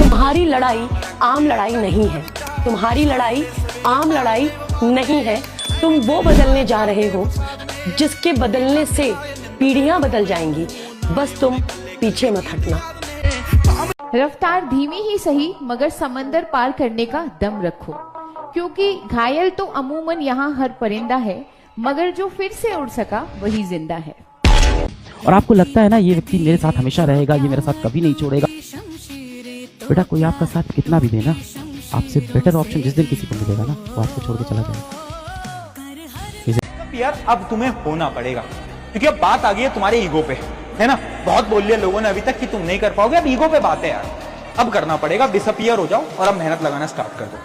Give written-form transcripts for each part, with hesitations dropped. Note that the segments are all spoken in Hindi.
तुम्हारी लड़ाई आम लड़ाई नहीं है, तुम्हारी लड़ाई आम लड़ाई नहीं है। तुम वो बदलने जा रहे हो जिसके बदलने से पीढ़ियां बदल जाएंगी। बस तुम पीछे मत हटना। रफ्तार धीमी ही सही मगर समंदर पार करने का दम रखो, क्योंकि घायल तो अमूमन यहाँ हर परिंदा है, मगर जो फिर से उड़ सका वही जिंदा है। और आपको लगता है ना ये व्यक्ति मेरे साथ हमेशा रहेगा, ये मेरे साथ कभी नहीं छोड़ेगा। बेटा कोई आपका साथ कितना भी देना, आपसे बेटर ऑप्शन जिस दिन किसी को मिलेगा ना वो आपको छोड़ के चला जाएगा। यार अब तुम्हें होना पड़ेगा, क्योंकि अब बात आ गई है तुम्हारे ईगो पे, है ना। बहुत बोल लिया लोगों ने अभी तक कि तुम नहीं कर पाओगे, अब ईगो पे बात है यार। अब करना पड़ेगा, अब डिसअपियर हो जाओ और अब मेहनत लगाना स्टार्ट कर दो।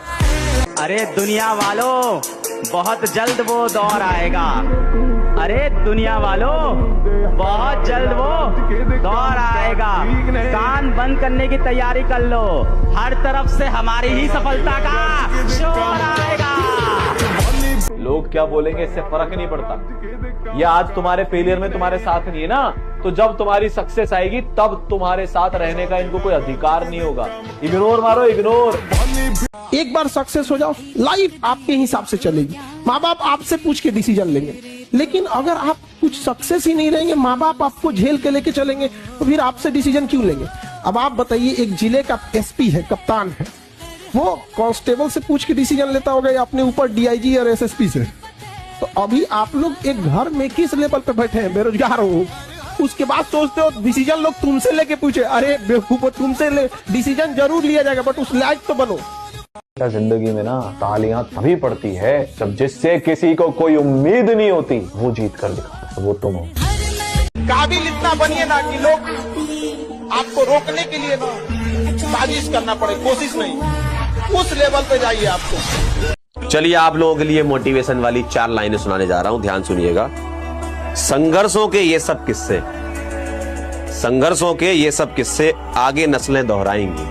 अरे दुनिया वालों, बहुत जल्द वो दौर आएगा। अरे दुनिया वालों, बहुत जल्द वो दौर आएगा। कान बंद करने की तैयारी कर लो, हर तरफ से हमारी ही सफलता का शोर आएगा। लोग क्या बोलेंगे इससे फर्क नहीं पड़ता। ये आज तुम्हारे फेलियर में तुम्हारे साथ नहीं है ना, तो जब तुम्हारी सक्सेस आएगी तब तुम्हारे साथ रहने का इनको कोई अधिकार नहीं होगा। इग्नोर मारो, इग्नोर। एक बार सक्सेस हो जाओ, लाइफ आपके हिसाब से चलेगी। माँ बाप आपसे पूछ के डिसीजन लेंगे, लेकिन अगर आप कुछ सक्सेस ही नहीं रहेंगे, माँ बाप आपको झेल के लेके चलेंगे, तो फिर आपसे डिसीजन क्यों लेंगे। अब आप बताइए, एक जिले का एसपी है, कप्तान है, वो कांस्टेबल से पूछ के डिसीजन लेता होगा या अपने ऊपर डीआईजी और एसएसपी से। तो अभी आप लोग एक घर में किस लेवल पे बैठे हैं, बेरोजगार हो, उसके बाद सोचते हो डिसीजन लोग तुमसे लेके पूछे। अरे बेवकूफ, तुमसे डिसीजन जरूर लिया जाएगा, बट उस लायक तो बनो। जिंदगी में ना तालियां तभी पड़ती है जब जिससे किसी को कोई उम्मीद नहीं होती वो जीत कर दिखाता, वो तुम हो। काबिल इतना बनिए ना कि लोग आपको रोकने के लिए ना साजिश करना पड़े, कोशिश नहीं, उस लेवल पे जाइए आपको। चलिए आप लोगों के लिए मोटिवेशन वाली 4 लाइनें सुनाने जा रहा हूं, ध्यान सुनिएगा। संघर्षों के ये सब किस्से, संघर्षों के ये सब किस्से आगे नस्लें दोहराएंगी।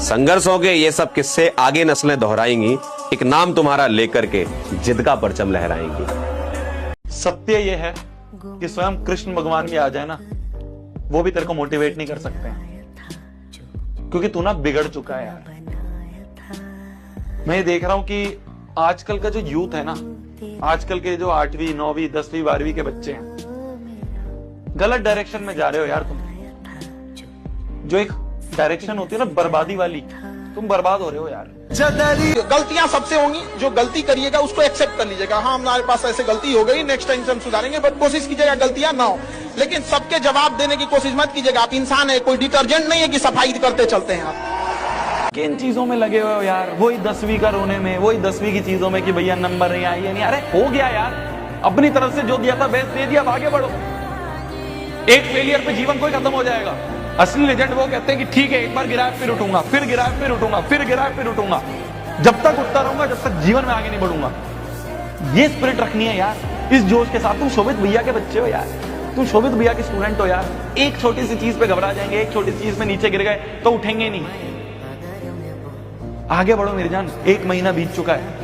संघर्षों के ये सब किस्से आगे नस्लें दोहराएंगी, एक नाम तुम्हारा लेकर के जिद का परचम लहराएंगी। सत्य ये है कि स्वयं कृष्ण भगवान भी आ जाए ना, वो भी तेरे को मोटिवेट नहीं कर सकते हैं, क्योंकि तू ना बिगड़ चुका है यार। मैं ये देख रहा हूं कि आजकल का जो यूथ है ना, आजकल के जो 8वीं 9वीं 10वीं 12वीं के बच्चे हैं, गलत डायरेक्शन में जा रहे हो यार तुम। जो एक डायरेक्शन होती है ना बर्बादी वाली, तुम बर्बाद हो रहे हो यार। गलतियां सबसे होंगी, जो गलती करिएगा उसको एक्सेप्ट कर लीजिएगा। हाँ, हमारे पास ऐसे गलती हो गई, नेक्स्ट टाइम से हम सुधारेंगे, बट कोशिश कीजिएगा गलतियां ना हो। लेकिन सबके जवाब देने की कोशिश मत कीजिएगा। आप इंसान है, कोई डिटर्जेंट नहीं है कि सफाई करते चलते हैं आप। किन चीजों में लगे हुए हो यार, वही 10वीं का रोने में, वही 10वीं की चीजों में कि भैया नंबर नहीं आई है, नहीं। अरे हो गया यार, अपनी तरफ से जो दिया था बेस्ट दे दिया, आगे बढ़ो। एक फेलियर पे जीवन कोई खत्म हो जाएगा। असली लेजेंड वो कहते हैं कि ठीक है, एक बार गिराया फिर उठूंगा, फिर गिराया फिर उठूंगा, फिर गिराया फिर उठूंगा। जब तक उठता रहूंगा, जब तक जीवन में आगे नहीं बढ़ूंगा। ये स्पिरिट रखनी है यार, इस जोश के साथ। तुम शोभित भैया के बच्चे हो यार, तुम शोभित भैया के स्टूडेंट हो यार। एक छोटी सी चीज पे घबरा जाएंगे, एक छोटी सी चीज पे नीचे गिर गए तो उठेंगे नहीं। आगे बढ़ो मेरी जान, 1 महीना बीत चुका है।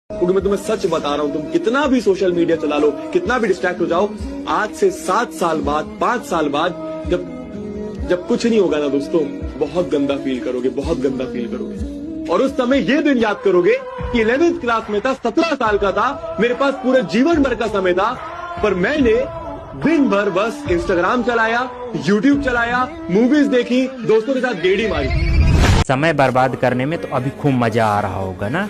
क्योंकि मैं तुम्हें सच बता रहा हूं, तुम कितना भी सोशल मीडिया चला लो, कितना भी डिस्ट्रैक्ट हो जाओ, आज से 7 साल बाद, 5 साल बाद, जब कुछ नहीं होगा ना दोस्तों, बहुत गंदा फील करोगे, बहुत गंदा फील करोगे। और उस समय ये दिन याद करोगे कि 11th क्लास में था, 17 साल का था, मेरे पास पूरे जीवन भर का समय था, पर मैंने दिन भर बस इंस्टाग्राम चलाया, यूट्यूब चलाया, मूवीज देखी, दोस्तों के साथ गेड़ी मारी। समय बर्बाद करने में तो अभी खूब मजा आ रहा होगा ना,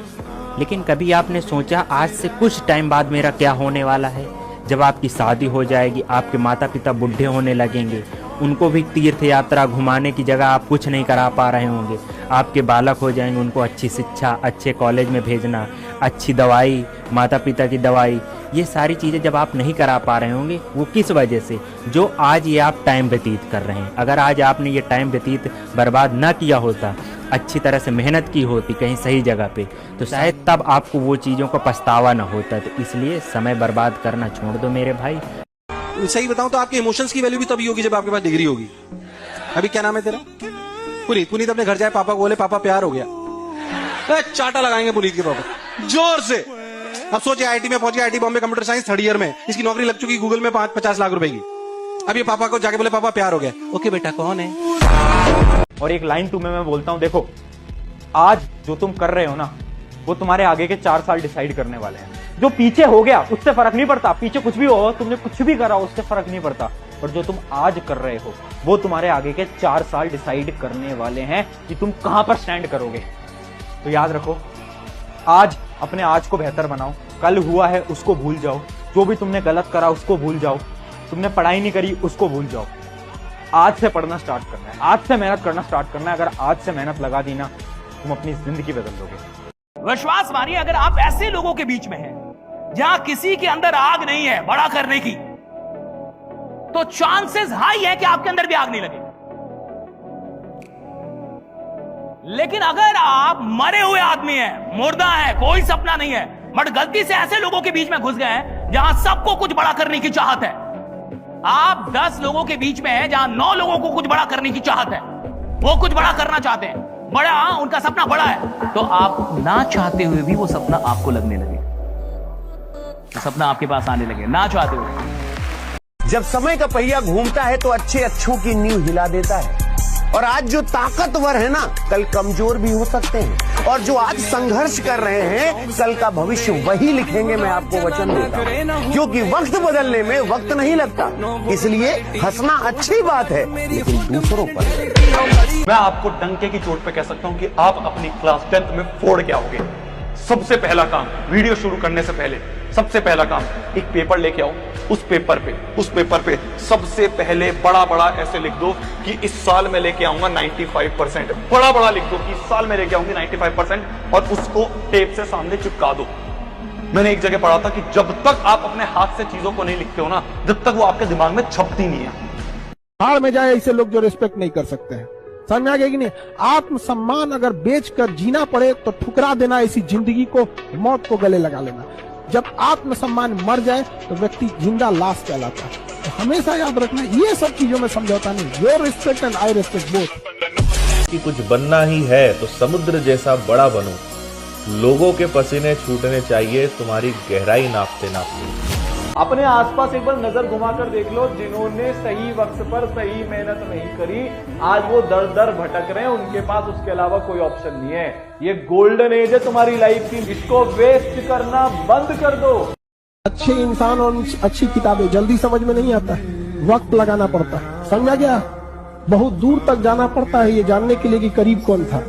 लेकिन कभी आपने सोचा आज से कुछ टाइम बाद मेरा क्या होने वाला है? जब आपकी शादी हो जाएगी, आपके माता पिता बूढ़े होने लगेंगे, उनको भी तीर्थ यात्रा घुमाने की जगह आप कुछ नहीं करा पा रहे होंगे। आपके बालक हो जाएंगे, उनको अच्छी शिक्षा, अच्छे कॉलेज में भेजना, अच्छी दवाई, माता पिता की दवाई, ये सारी चीज़ें जब आप नहीं करा पा रहे होंगे, वो किस वजह से? जो आज ये आप टाइम व्यतीत कर रहे हैं। अगर आज आपने ये टाइम व्यतीत बर्बाद ना किया होता, अच्छी तरह से मेहनत की होती कहीं सही जगह पे, तो शायद तब आपको वो चीज़ों का पछतावा ना होता। तो इसलिए समय बर्बाद करना छोड़ दो मेरे भाई। सही बताऊं तो आपके इमोशंस की वैल्यू भी तभी होगी जब आपके पास डिग्री होगी। अभी क्या नाम है तेरा? पुनीत। पुनीत अपने घर जाए, पापा को बोले पापा प्यार हो गया, चाटा लगाएंगे पुनीत के पापा जोर से। अब सोचिए आईटी में पहुंच गया, IT Bombay computer science 3rd year में, इसकी नौकरी लग चुकी गूगल में 50 लाख रुपए की। अब ये पापा को जाके बोले पापा प्यार हो गया, ओके बेटा कौन है? और एक लाइन तुम्हें मैं बोलता हूं, देखो आज जो तुम कर रहे हो ना, वो तुम्हारे आगे के 4 साल डिसाइड करने वाले हैं। जो पीछे हो गया उससे फर्क नहीं पड़ता, पीछे कुछ भी हो, तुमने कुछ भी करा उससे फर्क नहीं पड़ता, पर जो तुम आज कर रहे हो वो तुम्हारे आगे के 4 साल डिसाइड करने वाले हैं कि तुम कहां पर स्टैंड करोगे। तो याद रखो, आज अपने आज को बेहतर बनाओ, कल हुआ है उसको भूल जाओ, जो भी तुमने गलत करा उसको भूल जाओ, तुमने पढ़ाई नहीं करी उसको भूल जाओ। आज से पढ़ना स्टार्ट करना है, आज से मेहनत करना स्टार्ट करना है। अगर आज से मेहनत लगा दी ना, तुम अपनी जिंदगी बदल दोगे। विश्वास मानिए, अगर आप ऐसे लोगों के बीच में हैं जहां किसी के अंदर आग नहीं है बड़ा करने की, तो चांसेस हाई है कि आपके अंदर भी आग नहीं लगे। लेकिन अगर आप मरे हुए आदमी हैं, मुर्दा है, कोई सपना नहीं है, बट गलती से ऐसे लोगों के बीच में घुस गए हैं जहां सबको कुछ बड़ा करने की चाहत है, आप 10 लोगों के बीच में हैं जहां 9 लोगों को कुछ बड़ा करने की चाहत है, वो कुछ बड़ा करना चाहते हैं, बड़ा, उनका सपना बड़ा है, तो आप ना चाहते हुए भी वो सपना आपको लगने लगे, वो सपना आपके पास आने लगे ना चाहते हुए। जब समय का पहिया घूमता है तो अच्छे अच्छों की नींव हिला देता है, और आज जो ताकतवर है ना, कल कमजोर भी हो सकते हैं, और जो आज संघर्ष कर रहे हैं कल का भविष्य वही लिखेंगे, मैं आपको वचन देता हूं। क्योंकि वक्त बदलने में वक्त नहीं लगता, इसलिए हंसना अच्छी बात है, लेकिन दूसरों पर। मैं आपको डंके की चोट पे कह सकता हूं कि आप अपनी क्लास 10th में फोड़ के आओगे। सबसे पहला काम, वीडियो शुरू करने से पहले सबसे पहला काम, एक पेपर लेके आओ, उस पेपर पे सबसे पहले बड़ा बड़ा ऐसे लिख दो कि इस साल में लेके आऊंगा 95%। बड़ा बड़ा लिख दो कि इस साल में लेके आऊंगी 95%, और उसको टेप से सामने चिपका दो। मैंने एक जगह पढ़ा था कि जब तक आप अपने हाथ से चीजों को नहीं लिखते हो ना, जब तक वो आपके दिमाग में छपती नहीं है। हार में जाए ऐसे लोग जो रिस्पेक्ट नहीं कर सकते हैं, समझ में आ गया कि नहीं। आत्मसम्मान अगर बेचकर जीना पड़े तो ठुकरा देना, ऐसी जिंदगी को, मौत को गले लगा लेना। जब आत्मसम्मान मर जाए तो व्यक्ति जिंदा लाश कहलाता है। तो हमेशा याद रखना, ये सब चीजों में समझौता नहीं। Your respect and I respect both. कि कुछ बनना ही है तो समुद्र जैसा बड़ा बनो, लोगों के पसीने छूटने चाहिए तुम्हारी गहराई नापते नापते। अपने आसपास एक बार नजर घुमाकर देख लो, जिन्होंने सही वक्त पर सही मेहनत नहीं करी, आज वो दर दर भटक रहे हैं, उनके पास उसके अलावा कोई ऑप्शन नहीं है। ये गोल्डन एज है तुम्हारी लाइफ की, इसको वेस्ट करना बंद कर दो। अच्छे इंसान और अच्छी किताबें जल्दी समझ में नहीं आता है, वक्त लगाना पड़ता है, समझा गया। बहुत दूर तक जाना पड़ता है ये जानने के लिए कि करीब कौन था।